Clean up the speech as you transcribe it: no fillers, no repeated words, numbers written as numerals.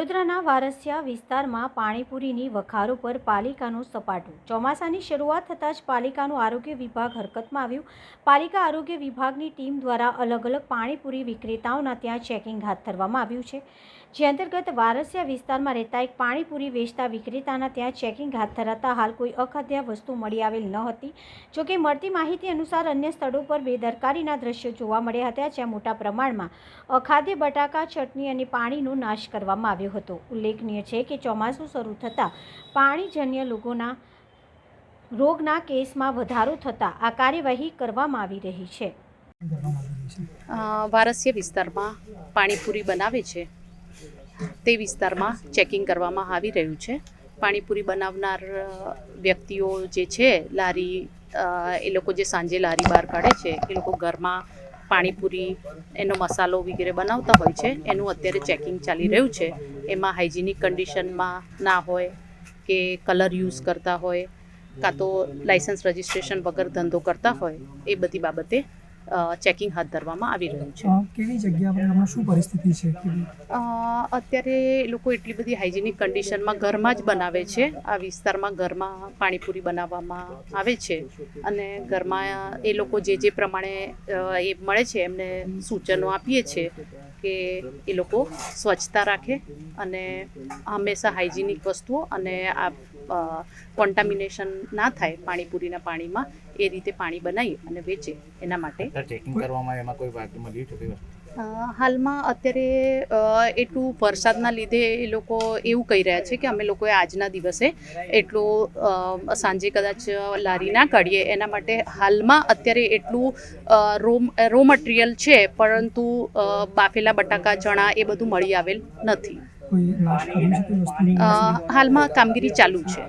વડોદરાના વારસિયા વિસ્તારમાં પાણીપુરીની વખારો પર પાલિકાનું સપાટું। ચોમાસાની શરૂઆત થતાં જ પાલિકાનું આરોગ્ય વિભાગ હરકતમાં આવ્યું। પાલિકા આરોગ્ય વિભાગની ટીમ દ્વારા અલગ અલગ પાણીપુરી વિક્રેતાઓના ત્યાં ચેકિંગ હાથ ધરવામાં આવ્યું છે, જે અંતર્ગત વારસિયા વિસ્તારમાં રહેતા એક પાણીપુરી વેચતા વિક્રેતાના ત્યાં ચેકિંગ હાથ ધરાતા હાલ કોઈ અખાદ્ય વસ્તુ મળી આવેલ ન હતી। જોકે મળતી માહિતી અનુસાર અન્ય સ્થળો પર બેદરકારીના દ્રશ્યો જોવા મળ્યા હતા, જ્યાં મોટા પ્રમાણમાં અખાદ્ય બટાકા, ચટણી અને પાણીનો નાશ કરવામાં આવ્યો હતો। ઉલ્લેખનીય છે કે ચોમાસું શરૂ થતાં પાણીજન્ય રોગના કેસમાં વધારો થતાં આ કાર્યવાહી કરવામાં આવી રહી છે। વારસિયા વિસ્તારમાં પાણીપુરી બનાવે છે તે વિસ્તારમાં ચેકિંગ કરવામાં આવી રહ્યું છે। પાણીપુરી બનાવનાર વ્યક્તિઓ જે છે લારી, એ લોકો જે સાંજે લારી બહાર કાઢે છે, એ લોકો ઘરમાં પાણીપુરી એનો મસાલો વગેરે બનાવતા હોય છે, એનું અત્યારે ચેકિંગ ચાલી રહ્યું છે। એમાં હાઇજેનિક કન્ડિશનમાં ના હોય કે કલર યુઝ કરતા હોય કાં તો લાઇસન્સ રજિસ્ટ્રેશન વગર ધંધો કરતા હોય, એ બધી બાબતે ચેકિંગ હાથ ધરવામાં આવી રહ્યું છે। કેવી જગ્યા પર હમણાં શું પરિસ્થિતિ છે? અત્યારે એ લોકો એટલી બધી હાઇજેનિક કન્ડિશનમાં ઘરમાં જ બનાવે છે। આ વિસ્તારમાં ઘરમાં પાણીપુરી બનાવવામાં આવે છે અને ઘરમાં એ લોકો જે પ્રમાણે એ મળે છે એમને સૂચનો આપીએ છીએ કે એ લોકો સ્વચ્છતા રાખે અને હંમેશા હાઇજેનિક વસ્તુઓ અને આ કોન્ટામિનેશન ના થાય પાણીપુરીના પાણીમાં, એ રીતે પાણી બનાવી અને વેચે એના માટે ચેકિંગ કરવામાં એમાં કોઈ વાત મળી છે? હાલમાં અત્યારે એટલું વરસાદના લીધે એ લોકો એવું કહી રહ્યા છે કે અમે લોકોએ આજના દિવસે એટલું સાંજે કદાચ લારી ના કાઢીએ, એના માટે હાલમાં અત્યારે એટલું રો મટીરિયલ છે, પરંતુ બાફેલા બટાકા, ચણા એ બધું મળી આવેલ નથી। હાલમાં કામગીરી ચાલુ છે।